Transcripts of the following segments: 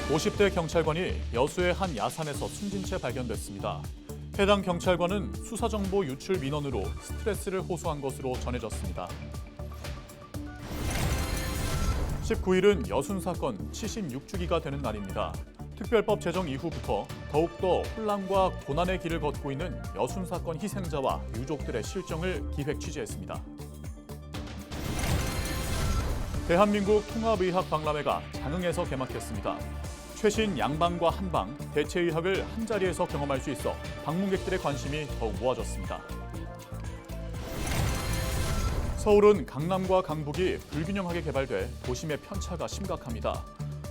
(50대) 경찰관이 여수의 한 야산에서 숨진 채 발견됐습니다. 해당 경찰관은 수사정보 유출 민원으로 스트레스를 호소한 것으로 전해졌습니다. 19일은 여순 사건 76주기가 되는 날입니다. 특별법 제정 이후부터 더욱더 혼란과 고난의 길을 걷고 있는 여순 사건 희생자와 유족들의 실정을 기획 취재했습니다. 대한민국 통합의학 박람회가 장흥에서 개막했습니다. 최신 양방과 한방, 대체의학을 한자리에서 경험할 수 있어 방문객들의 관심이 더욱 모아졌습니다. 서울은 강남과 강북이 불균형하게 개발돼 도심의 편차가 심각합니다.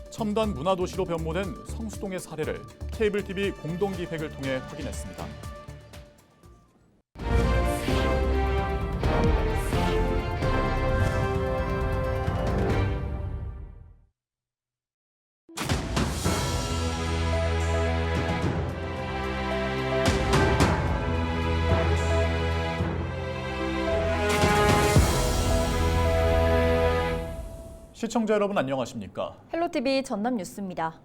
첨단 문화도시로 변모된 성수동의 사례를 케이블TV 공동기획을 통해 확인했습니다. 시청자 여러분 안녕하십니까? 헬로티비 전남 뉴스입니다.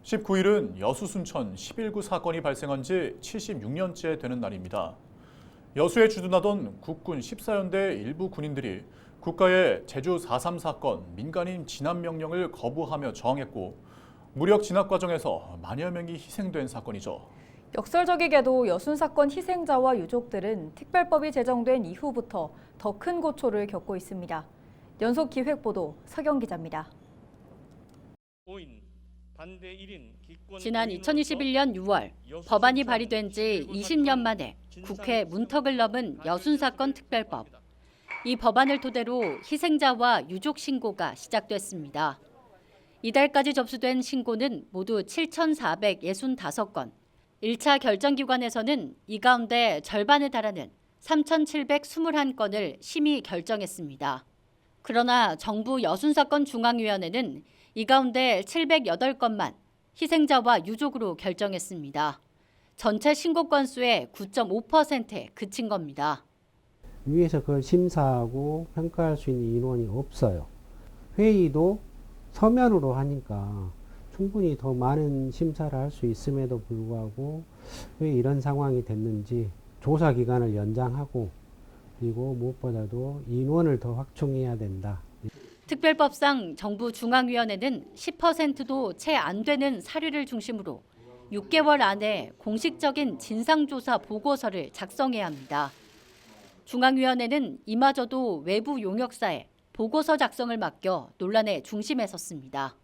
19일은 여수 순천 11구 사건이 발생한 지 76년째 되는 날입니다. 여수에 주둔하던 국군 14연대 일부 군인들이 국가의 제주 4.3 사건 민간인 진압 명령을 거부하며 저항했고 무력 진압 과정에서 만여 명이 희생된 사건이죠. 역설적이게도 여순 사건 희생자와 유족들은 특별법이 제정된 이후부터 더 큰 고초를 겪고 있습니다. 연속 기획 보도 서경 기자입니다. 지난 2021년 6월 법안이 발의된 지 20년 만에 국회 문턱을 넘은 여순 사건 특별법. 이 법안을 토대로 희생자와 유족 신고가 시작됐습니다. 이달까지 접수된 신고는 모두 7,465건. 1차 결정기관에서는 이 가운데 절반에 달하는 3,721건을 심의 결정했습니다. 그러나 정부 여순 사건 중앙위원회는 이 가운데 708건만 희생자와 유족으로 결정했습니다. 전체 신고 건수의 9.5%에 그친 겁니다. 위에서 그걸 심사하고 평가할 수 있는 인원이 없어요. 회의도 서면으로 하니까 충분히 더 많은 심사를 할 수 있음에도 불구하고 왜 이런 상황이 됐는지 조사 기간을 연장하고 그리고 무엇보다도 인원을 더 확충해야 된다. 특별법상 정부 중앙위원회는 10%도 채 안 되는 사례를 중심으로 6개월 안에 공식적인 진상조사 보고서를 작성해야 합니다. 중앙위원회는 이마저도 외부 용역사에 보고서 작성을 맡겨 논란의 중심에 섰습니다.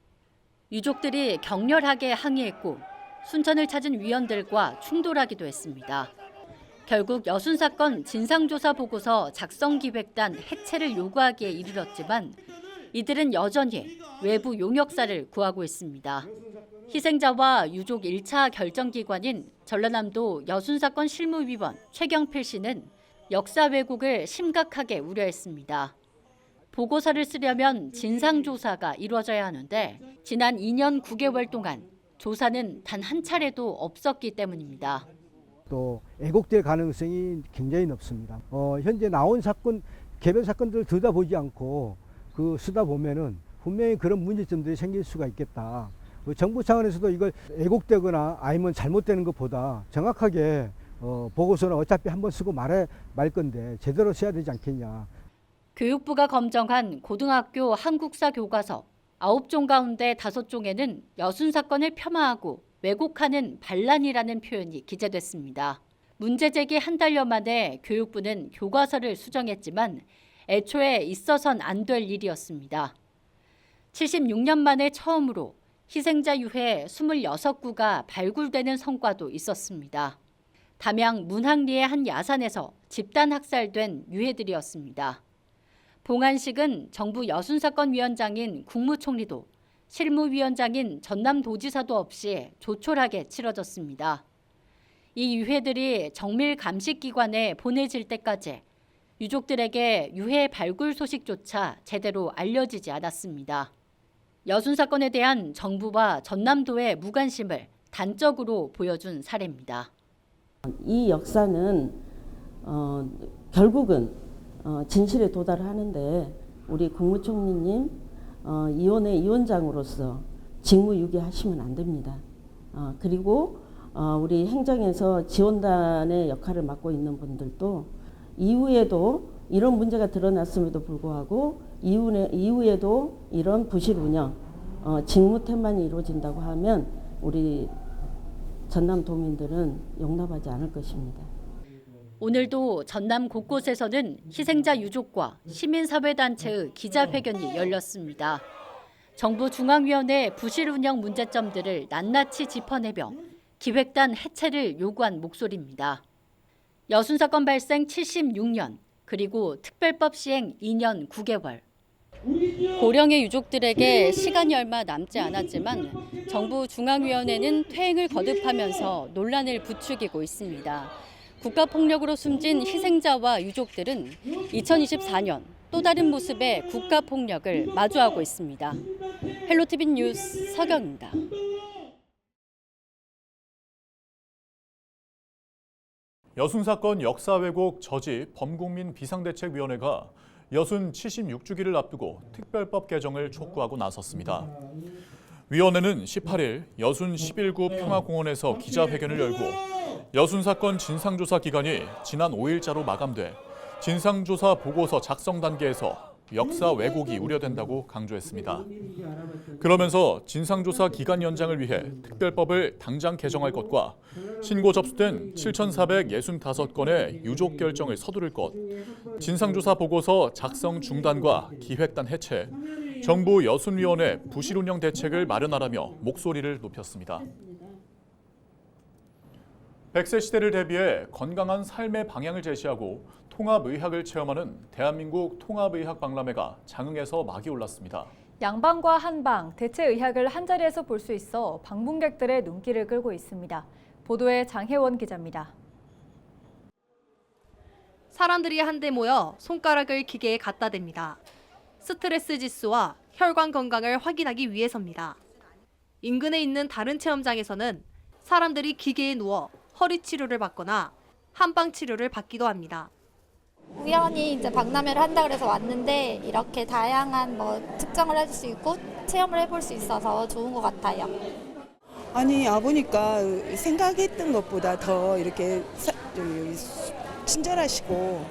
유족들이 격렬하게 항의했고 순천을 찾은 위원들과 충돌하기도 했습니다. 결국 여순 사건 진상조사 보고서 작성 기획단 해체를 요구하기에 이르렀지만 이들은 여전히 외부 용역사를 구하고 있습니다. 희생자와 유족 1차 결정기관인 전라남도 여순 사건 실무위원 최경필 씨는 역사 왜곡을 심각하게 우려했습니다. 보고서를 쓰려면 진상조사가 이루어져야 하는데 지난 2년 9개월 동안 조사는 단 한 차례도 없었기 때문입니다. 또 왜곡될 가능성이 굉장히 높습니다. 현재 나온 사건, 개별 사건들을 들여다보지 않고 쓰다 보면은 분명히 그런 문제점들이 생길 수가 있겠다. 정부 차원에서도 이걸 왜곡되거나 아니면 잘못되는 것보다 정확하게 보고서는 어차피 한번 쓰고 말 건데 제대로 써야 되지 않겠냐. 교육부가 검정한 고등학교 한국사 교과서 9종 가운데 5종에는 여순 사건을 폄하하고 왜곡하는 반란이라는 표현이 기재됐습니다. 문제 제기 한 달여 만에 교육부는 교과서를 수정했지만 애초에 있어선 안 될 일이었습니다. 76년 만에 처음으로 희생자 유해 26구가 발굴되는 성과도 있었습니다. 담양 문학리의 한 야산에서 집단 학살된 유해들이었습니다. 봉안식은 정부 여순사건위원장인 국무총리도 실무위원장인 전남도지사도 없이 조촐하게 치러졌습니다. 이 유해들이 정밀 감식기관에 보내질 때까지 유족들에게 유해 발굴 소식조차 제대로 알려지지 않았습니다. 여순 사건에 대한 정부와 전남도의 무관심을 단적으로 보여준 사례입니다. 이 역사는 결국은 진실에 도달하는데 우리 국무총리님, 이원회 위원장으로서 직무유기하시면 안 됩니다. 그리고 우리 행정에서 지원단의 역할을 맡고 있는 분들도 이후에도 이런 문제가 드러났음에도 불구하고 이후에도 이런 부실 운영, 직무태만이 이루어진다고 하면 우리 전남도민들은 용납하지 않을 것입니다. 오늘도 전남 곳곳에서는 희생자 유족과 시민사회단체의 기자회견이 열렸습니다. 정부 중앙위원회 부실 운영 문제점들을 낱낱이 짚어내며 기획단 해체를 요구한 목소리입니다. 여순 사건 발생 76년, 그리고 특별법 시행 2년 9개월. 고령의 유족들에게 시간이 얼마 남지 않았지만 정부 중앙위원회는 퇴행을 거듭하면서 논란을 부추기고 있습니다. 국가폭력으로 숨진 희생자와 유족들은 2024년 또 다른 모습의 국가폭력을 마주하고 있습니다. 헬로티비 뉴스 서경입니다. 여순 사건 역사 왜곡 저지 범국민 비상대책위원회가 여순 76주기를 앞두고 특별법 개정을 촉구하고 나섰습니다. 위원회는 18일 여순 11구 평화공원에서 기자회견을 열고 여순 사건 진상조사 기간이 지난 5일자로 마감돼 진상조사 보고서 작성 단계에서 역사 왜곡이 우려된다고 강조했습니다. 그러면서 진상조사 기간 연장을 위해 특별법을 당장 개정할 것과 신고 접수된 7,465건의 유족 결정을 서두를 것, 진상조사 보고서 작성 중단과 기획단 해체, 정부 여순위원회 부실 운영 대책을 마련하라며 목소리를 높였습니다. 100세 시대를 대비해 건강한 삶의 방향을 제시하고 통합의학을 체험하는 대한민국 통합의학 박람회가 장흥에서 막이 올랐습니다. 양방과 한방, 대체의학을 한자리에서 볼 수 있어 방문객들의 눈길을 끌고 있습니다. 보도에 장혜원 기자입니다. 사람들이 한데 모여 손가락을 기계에 갖다 댑니다. 스트레스 지수와 혈관 건강을 확인하기 위해서입니다. 인근에 있는 다른 체험장에서는 사람들이 기계에 누워 허리 치료를 받거나 한방 치료를 받기도 합니다. 우연히 이제 박람회를 한다 그래서 왔는데 이렇게 다양한 측정을 해줄 수 있고 체험을 해볼 수 있어서 좋은 것 같아요. 아니 와보니까 생각했던 것보다 더 이렇게 친절하시고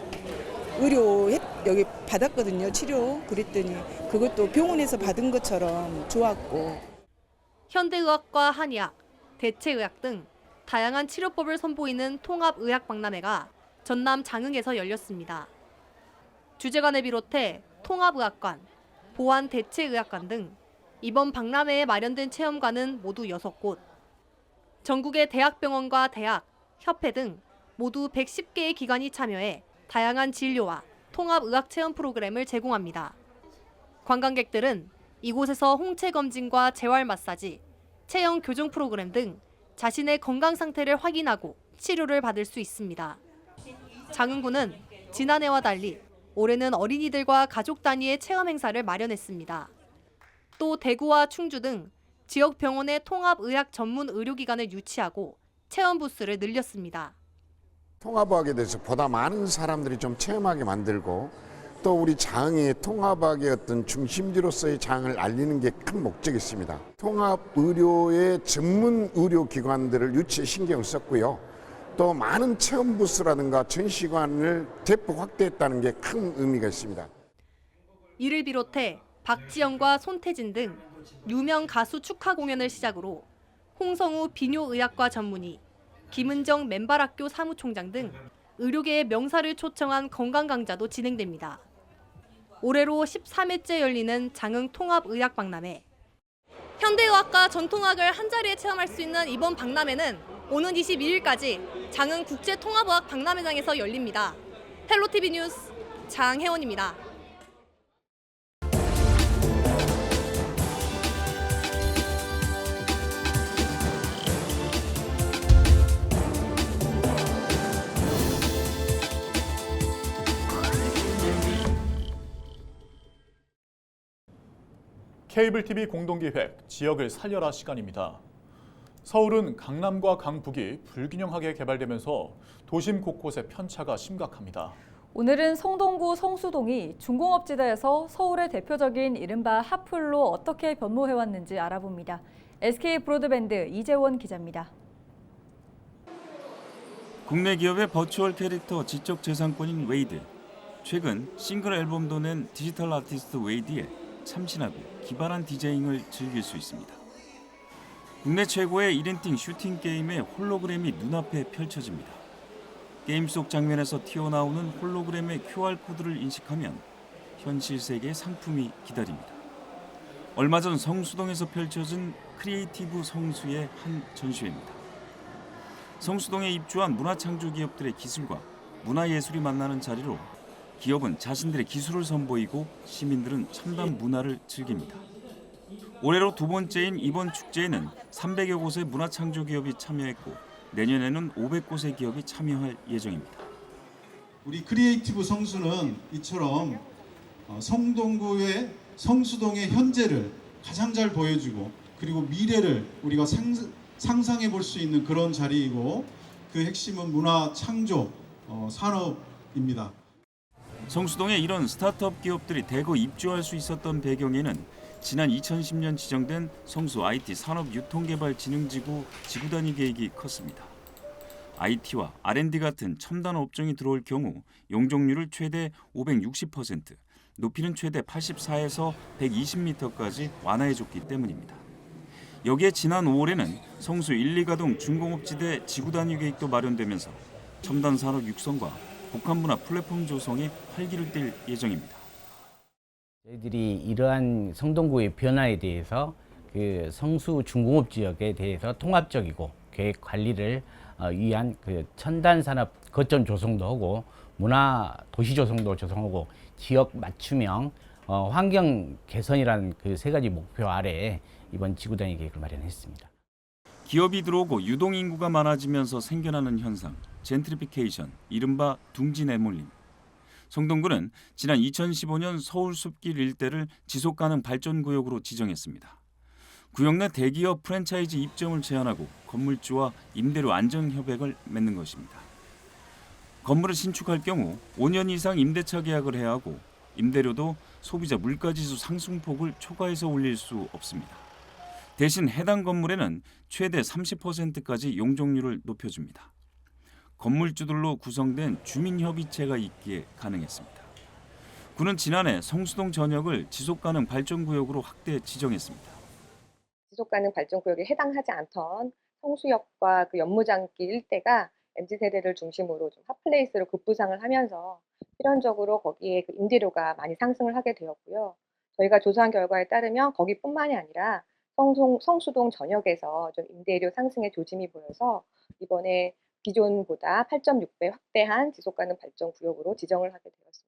의료 여기 받았거든요. 치료. 그랬더니 그것도 병원에서 받은 것처럼 좋았고. 현대의학과 한의학, 대체의학 등 다양한 치료법을 선보이는 통합의학 박람회가 전남 장흥에서 열렸습니다. 주재관을 비롯해 통합의학관, 보안대체의학관 등 이번 박람회에 마련된 체험관은 모두 6곳. 전국의 대학병원과 대학, 협회 등 모두 110개의 기관이 참여해 다양한 진료와 통합의학 체험 프로그램을 제공합니다. 관광객들은 이곳에서 홍채 검진과 재활 마사지, 체형 교정 프로그램 등 자신의 건강 상태를 확인하고 치료를 받을 수 있습니다. 장흥구는 지난해와 달리 올해는 어린이들과 가족 단위의 체험 행사를 마련했습니다. 또 대구와 충주 등 지역 병원의 통합의학 전문 의료기관을 유치하고 체험 부스를 늘렸습니다. 통합의학에 대해서 보다 많은 사람들이 좀 체험하게 만들고 또 우리 장흥의 통합의학의 어떤 중심지로서의 장을 알리는 게 큰 목적이 있습니다. 통합의료의 전문 의료기관들을 유치에 신경을 썼고요. 또 많은 체험 부스라든가 전시관을 대폭 확대했다는 게 큰 의미가 있습니다. 이를 비롯해 박지영과 손태진 등 유명 가수 축하 공연을 시작으로 홍성우 비뇨의학과 전문의, 김은정 맨발학교 사무총장 등 의료계의 명사를 초청한 건강 강좌도 진행됩니다. 올해로 13회째 열리는 장흥 통합의학 박람회. 현대의학과 전통의학을 한자리에 체험할 수 있는 이번 박람회는 오는 22일까지 장흥 국제통합의학 박람회장에서 열립니다. 헬로티비 뉴스 장혜원입니다. 케이블 TV 공동기획 지역을 살려라 시간입니다. 서울은 강남과 강북이 불균형하게 개발되면서 도심 곳곳의 편차가 심각합니다. 오늘은 성동구 성수동이 중공업지대에서 서울의 대표적인 이른바 핫플로 어떻게 변모해왔는지 알아봅니다. SK 브로드밴드 이재원 기자입니다. 국내 기업의 버추얼 캐릭터 지적재산권인 웨이드. 최근 싱글 앨범도 낸 디지털 아티스트 웨이드에 참신하고 기발한 디자인을 즐길 수 있습니다. 국내 최고의 1인칭 슈팅 게임의 홀로그램이 눈앞에 펼쳐집니다. 게임 속 장면에서 튀어나오는 홀로그램의 QR코드를 인식하면 현실 세계의 상품이 기다립니다. 얼마 전 성수동에서 펼쳐진 크리에이티브 성수의 한 전시회입니다. 성수동에 입주한 문화창조 기업들의 기술과 문화예술이 만나는 자리로 기업은 자신들의 기술을 선보이고 시민들은 첨단 문화를 즐깁니다. 올해로 두 번째인 이번 축제에는 300여 곳의 문화창조 기업이 참여했고 내년에는 500곳의 기업이 참여할 예정입니다. 우리 크리에이티브 성수는 이처럼 성동구의 성수동의 현재를 가장 잘 보여주고 그리고 미래를 우리가 상상해 볼 수 있는 그런 자리이고 그 핵심은 문화 창조 산업입니다. 성수동에 이런 스타트업 기업들이 대거 입주할 수 있었던 배경에는 지난 2010년 지정된 성수 IT 산업유통개발진흥지구 지구단위 계획이 컸습니다. IT와 R&D 같은 첨단 업종이 들어올 경우 용적률을 최대 560%, 높이는 최대 84에서 120m까지 완화해줬기 때문입니다. 여기에 지난 5월에는 성수 1, 2가동 중공업지대 지구단위 계획도 마련되면서 첨단 산업 육성과 복합문화 플랫폼 조성에 활기를 띨 예정입니다. 저희들이 이러한 성동구의 변화에 대해서 그 성수 중공업 지역에 대해서 통합적이고 계획 관리를 위한 그 첨단 산업 거점 조성도 하고 문화 도시 조성도 조성하고 지역 맞춤형 환경 개선이라는 그 세 가지 목표 아래에 이번 지구단위 계획을 마련했습니다. 기업이 들어오고 유동 인구가 많아지면서 생겨나는 현상, 젠트리피케이션, 이른바 둥지 내몰림. 성동구는 지난 2015년 서울 숲길 일대를 지속가능 발전구역으로 지정했습니다. 구역 내 대기업 프랜차이즈 입점을 제한하고 건물주와 임대료 안정 협약을 맺는 것입니다. 건물을 신축할 경우 5년 이상 임대차 계약을 해야 하고 임대료도 소비자 물가지수 상승폭을 초과해서 올릴 수 없습니다. 대신 해당 건물에는 최대 30%까지 용적률을 높여줍니다. 건물주들로 구성된 주민협의체가 있기에 가능했습니다. 구는 지난해 성수동 전역을 지속가능 발전구역으로 확대 지정했습니다. 지속가능 발전구역에 해당하지 않던 성수역과 그 연무장길 일대가 MZ세대를 중심으로 좀 핫플레이스로 급부상을 하면서 필연적으로 거기에 그 임대료가 많이 상승을 하게 되었고요. 저희가 조사한 결과에 따르면 거기뿐만이 아니라 성수동 전역에서 좀 임대료 상승의 조짐이 보여서 이번에 기존보다 8.6배 확대한 지속가능 발전구역으로 지정을 하게 되었습니다.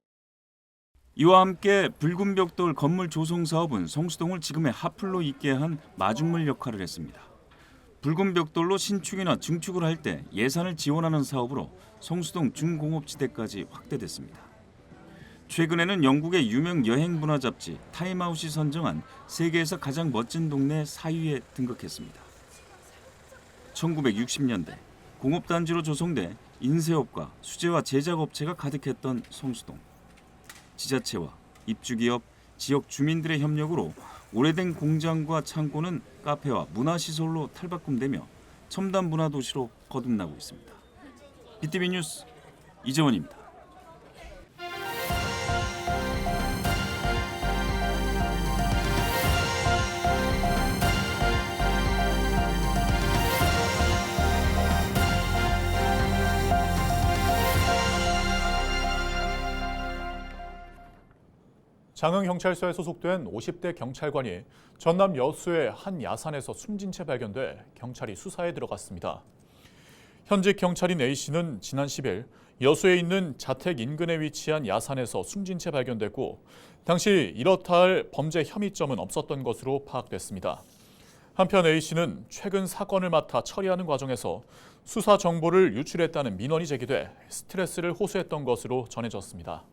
이와 함께 붉은 벽돌 건물 조성 사업은 성수동을 지금의 핫플로 있게 한 마중물 역할을 했습니다. 붉은 벽돌로 신축이나 증축을 할 때 예산을 지원하는 사업으로 성수동 중공업지대까지 확대됐습니다. 최근에는 영국의 유명 여행 문화 잡지 타임아웃이 선정한 세계에서 가장 멋진 동네 4위에 등극했습니다. 1960년대 공업단지로 조성돼 인쇄업과 수제화 제작업체가 가득했던 성수동. 지자체와 입주기업, 지역 주민들의 협력으로 오래된 공장과 창고는 카페와 문화시설로 탈바꿈되며 첨단 문화도시로 거듭나고 있습니다. BTV 뉴스 이재원입니다. 장흥경찰서에 소속된 50대 경찰관이 전남 여수의 한 야산에서 숨진 채 발견돼 경찰이 수사에 들어갔습니다. 현직 경찰인 A씨는 지난 10일 여수에 있는 자택 인근에 위치한 야산에서 숨진 채 발견됐고 당시 이렇다 할 범죄 혐의점은 없었던 것으로 파악됐습니다. 한편 A씨는 최근 사건을 맡아 처리하는 과정에서 수사 정보를 유출했다는 민원이 제기돼 스트레스를 호소했던 것으로 전해졌습니다.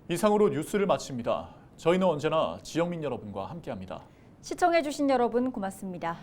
이상으로 뉴스를 마칩니다. 저희는 언제나 지영민 여러분과 함께합니다. 시청해주신 여러분 고맙습니다.